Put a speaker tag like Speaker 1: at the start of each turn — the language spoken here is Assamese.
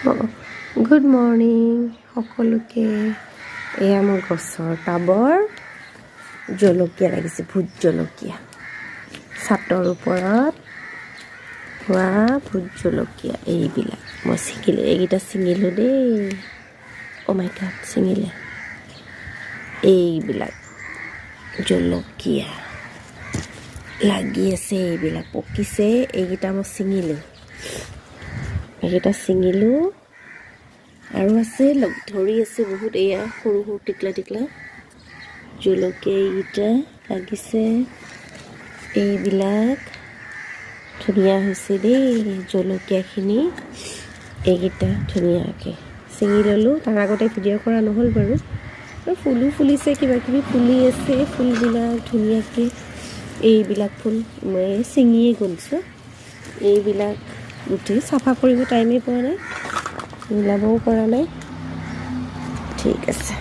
Speaker 1: গুড মৰ্ণিং সকলোকে। এয়া মোৰ গছৰ টাবৰ জলকীয়া লাগিছে, ভোট জলকীয়া। ছাটৰ ওপৰত হোৱা ভোট জলকীয়া এইবিলাক মই ছিঙিলোঁ, এইকেইটা ছিঙিলোঁ দেই। অ' মাই গড, ছিঙিলে। এইবিলাক জলকীয়া লাগি আছে, এইবিলাক পকিছে। এইকেইটা মই ছিঙিলোঁ, এইকেইটা ছিঙিলোঁ আৰু আছে ধৰি আছে বহুত। এয়া সৰু সৰু টিকলা টিকলা জলকীয়া এইকেইটা লাগিছে। এইবিলাক ধুনীয়া হৈছে দেই জলকীয়াখিনি। এইকেইটা ধুনীয়াকৈ ছিঙি ল'লোঁ। তাৰ আগতে ভিডিঅ' কৰা নহ'ল বাৰু। ফুলো ফুলিছে, কিবা কিবি ফুলি আছে ফুলবিলাক ধুনীয়াকৈ। এইবিলাক ফুল মই ছিঙিয়ে গ'লছোঁ। এইবিলাক গোটেই চাফা কৰিব টাইমেই পোৱা নাই, মিলাবও পৰা নাই। ঠিক আছে।